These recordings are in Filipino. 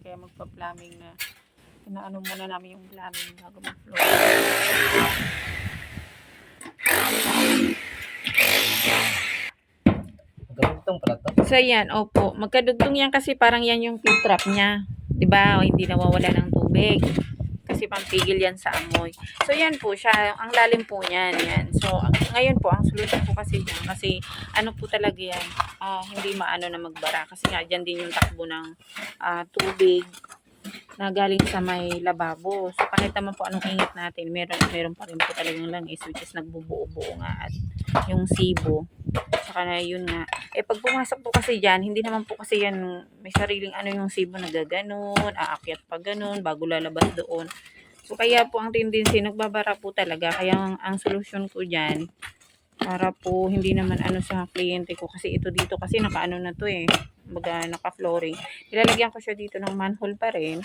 kaya magpa-plumbing na. Pinaano muna namin yung plumbing bago mag-floor. Magkadugtong pala to? So yan, opo. Magkadugtong yan kasi parang yan yung filtrap niya. 'Di ba? O hindi nawawala ng tubig. Kasi pampigil yan sa amoy. So yan po siya. Ang lalim po niyan. Yan. So ngayon po, ang solution po kasi yan. Kasi ano po talaga yan. Hindi maano na magbara. Kasi nga dyan din yung takbo ng tubig na galing sa may lababo. So kahit naman po anong ingat natin, meron pa rin po talagang langis which is nagbubuo-buo nga at yung sibo. Saka na yun nga. Pag pumasok po kasi dyan, hindi naman po kasi yan may sariling ano yung sibo na gaganon, aakyat pa ganon bago lalabas doon. So kaya po ang tendency nagbabara po talaga. Kaya ang solusyon ko dyan para po hindi naman ano sa kliyente ko kasi ito dito kasi nakaano na to baga naka-flooring. Ilalagyan ko siya dito ng manhole pa rin.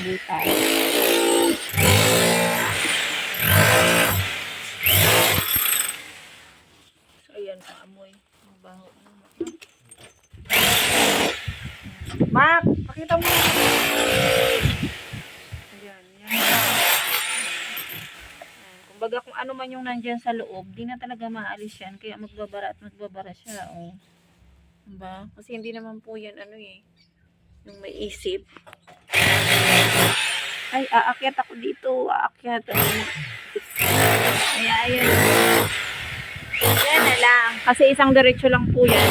Butas. So, ayan, paamoy. Mabaho. Mak, pakita mo. Ayan, yan. Kumbaga kung ano man yung nandyan sa loob, di na talaga maalis yan. Kaya magbabara at magbabara siya. Oh. Diba? Kasi hindi naman po yan yung may isip. Ay, aakyat ako dito. Aakyat. Ay, ayun. Yan na lang. Kasi isang diretso lang po yan.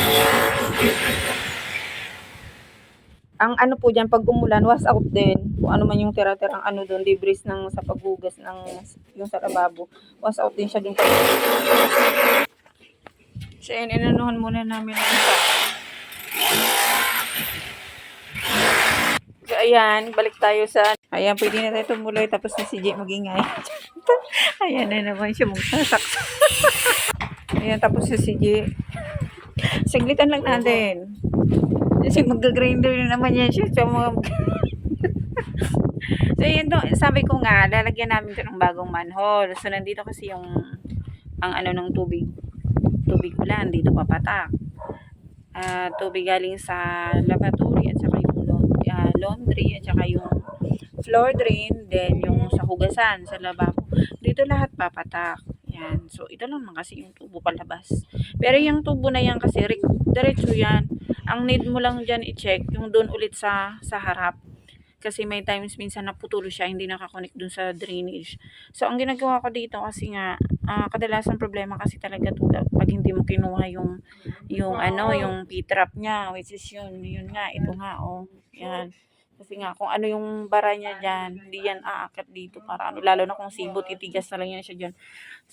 Ang ano po dyan, pag umulan, wash out din. Kung ano man yung tira-tirang ano doon, debris sa paghugas ng yung sa lababo. Wash out din siya doon. So, yan, inanuhan muna namin ang isa. So, ayan, balik tayo sa, ayan, pwede na tayo tumuloy, tapos na si J magingay. Ayan na naman siya magsasak. Ayan, tapos na si J. Saglitan lang natin. Kasi mag-grinder na naman yan siya. So, yun to, sabi ko nga, lalagyan namin ito ng bagong manhole. So, nandito kasi ang ano ng tubig ulan, dito papatak. Tubig galing sa lavatory at saka yung laundry at saka yung floor drain, then yung sa hugasan, sa lababo. Dito lahat papatak. Yan. So, ito lang kasi yung tubo palabas. Pero yung tubo na yan kasi, diretso yan. Ang need mo lang dyan i-check, yung doon ulit sa harap. Kasi may times minsan naputulo siya, hindi nakakonect dun sa drainage. So, ang ginagawa ko dito kasi nga, kadalasan problema kasi talaga to pag hindi mo kinuha yung P-trap niya, which is yun nga, ito nga, yan. Kasi nga, kung ano yung bara niya dyan, hindi yan aakyat dito para ano, lalo na kung sibot, itigas na lang yan siya dyan.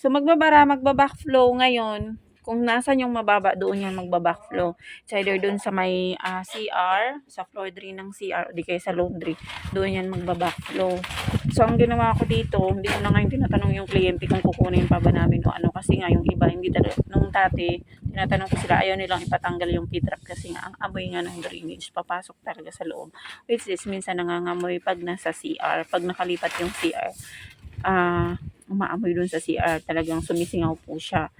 So, magbabackflow ngayon. Kung nasan yung mababa, doon yan magbabackflow. It's either doon sa may CR, sa floor drain ng CR, o di kaya sa laundry. Doon yan magbabackflow. So, ang ginawa ko dito, hindi ko na ngayon tinatanong yung kliyente kung kukunin pa ba namin o ano. Kasi nga, yung iba, hindi talaga, nung dati, tinatanong ko sila, ayaw nilang ipatanggal yung P-trap kasi nga, ang amoy nga ng drainage, papasok talaga sa loob. Which is, minsan nangangamoy pag nasa CR, pag nakalipat yung CR, umaamoy dun sa CR, talagang sumisingaw po siya.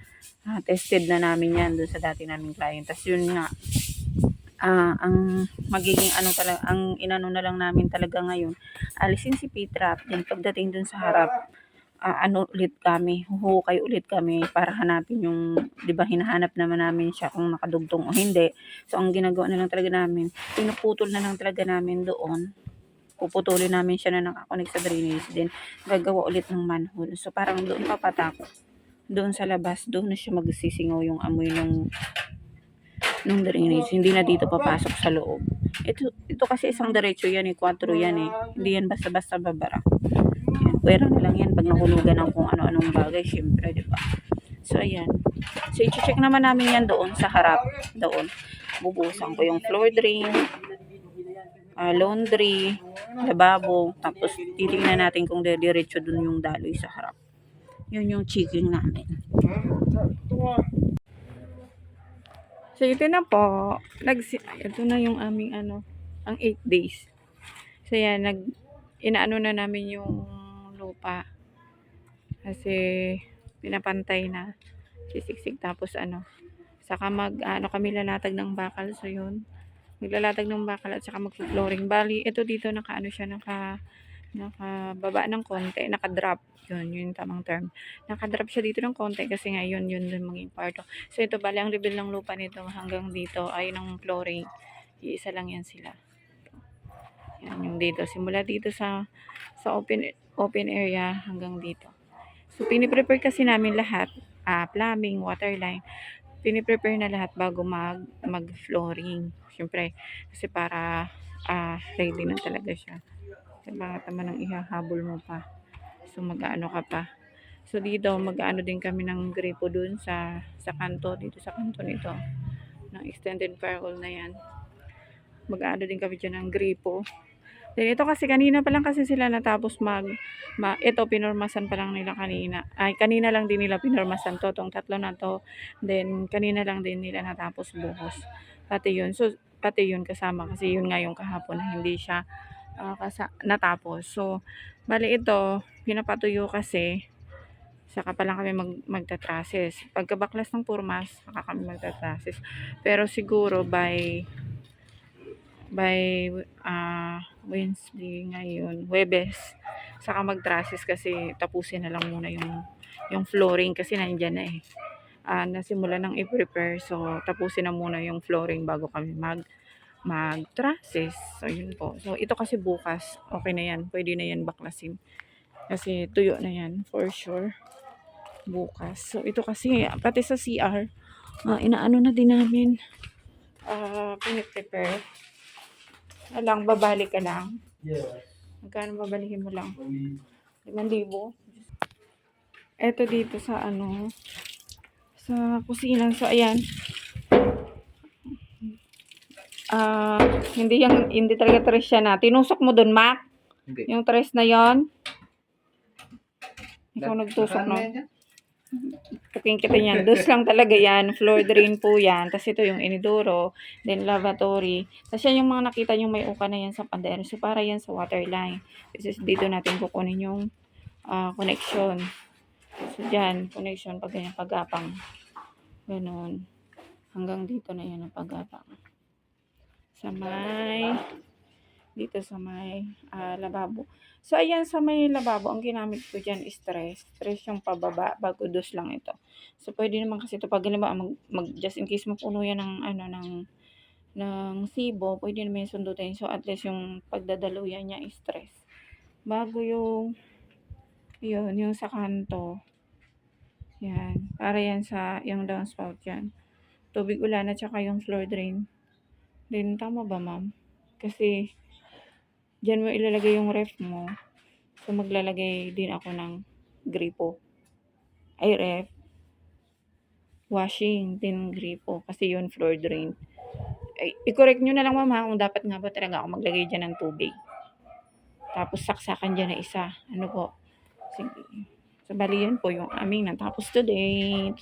Tested na namin yan dun sa dati naming client. Tapos yun nga, ang magiging ano talaga, ang inano na lang namin talaga ngayon, alisin si P-trap, then pagdating dun sa harap, huhukay ulit kami para hanapin yung, di ba hinahanap naman namin siya kung nakadugtong o hindi. So, ang ginagawa na lang talaga namin, pinuputol na lang talaga namin doon. Puputulin namin siya na nakakonect sa drainage, then gagawa ulit ng manhole. So, parang doon papatak. Doon sa labas, doon na siya magsisingaw yung amoy ng drainage. Hindi na dito papasok sa loob. Ito kasi isang diretso yan 4 yan Hindi yan basta-basta babara. Yan, pwera na lang yan pag nahulugan ng kung ano-anong bagay, syempre, di ba? So, ayan. So, i-check naman namin yan doon sa harap. Doon. Bubusan ko yung floor drain, laundry, lababo, tapos titingnan natin kung diretso dun yung daloy sa harap. Yun yung checking namin. So, ito na po. Ito na yung aming ang 8 days. So, yan, inaano na namin yung lupa. Kasi, pinapantay na. Sisiksik tapos saka kami lalatag ng bakal. So, yun. Maglalatag ng bakal at saka magpo-flooring. Bali, ito dito nakaano siya, nakababa ng konti, nakadrop. Yun yung tamang term. Nakadrop siya dito ng konti kasi nga yun yung maging part. So ito bali ang level ng lupa nito hanggang dito ay ng flooring. Iisa lang yan sila. Yan yung dito. Simula dito sa open area hanggang dito. So piniprepare kasi namin lahat, plumbing, water line. Piniprepare na lahat bago mag-flooring. Siyempre, kasi para ready na talaga siya. Bakit naman ang ihahabol mo pa? So, mag-ano ka pa. So, dito, mag-ano din kami ng gripo dun sa kanto. Dito sa kanto nito. Ng extended firewall na yan. Mag-ano din kami dyan ng gripo. Then, ito kasi kanina pa lang kasi sila natapos ito, pinormasan pa lang nila kanina. Ay, kanina lang din nila pinormasan to. Tong tatlo na to. Then, kanina lang din nila natapos buhos. Pati yun. So, pati yun kasama. Kasi yun nga yung kahapon na hindi siya natapos. So, bali ito, pinapatuyo kasi saka pa lang kami magtatrases. Pagkabaklas ng purmas, saka kami magtatrases. Pero siguro by Wednesday ngayon, Huwebes, saka magtrases kasi tapusin na lang muna yung flooring kasi nandiyan na eh. Nasimula nang i-prepare, so tapusin na muna yung flooring bago kami mag-traces. So, yun po. So, ito kasi bukas, okay na yan. Pwede na yan baklasin. Kasi tuyo na yan, for sure. Bukas. So, ito kasi, pati sa CR, inaano na din namin. Piniprepare. Alang, babalik ka lang. Yes. Magkano babalikin mo lang? 5,000. Ito dito sa sa kusina. So, ayan. Hindi talaga tres siya na. Tinusok mo dun, Mac? Hindi. Yung tres na yon. Ikaw nagtusok, no? Puking kita yan. Dos lang talaga yan. Floor drain po yan. Tapos ito yung inidoro. Then lavatory. Tapos yan yung mga nakita yung may uka na yan sa pader. So para yan sa water line. Kasi dito natin kukunin yung connection. So dyan, connection pag ganyan, pagapang. Ganun. Hanggang dito na yan ang pagapang. Dito sa may lababo. So, ayan sa may lababo, ang ginamit ko dyan is tres. Tres yung pababa, bago dos lang ito. So, pwede naman kasi ito, pag just in case mapuno yan ng sibo, pwede naman yung sundutin. So, at least yung pagdadaluyan niya is tres. Bago yung sa kanto. Yan. Para yan sa, yung downspout yan. Tubig ulan at saka yung floor drain. Then, tama ba, ma'am? Kasi, dyan mo ilalagay yung ref mo. So, maglalagay din ako ng gripo. Ay, ref. Washing din gripo. Kasi yun, floor drain. Ay, i-correct nyo na lang, ma'am, kung dapat nga ba talaga ako maglagay dyan ng tubig. Tapos, saksakan dyan na isa. Ano po? Sige. So, bali yun po yung aming natapos today.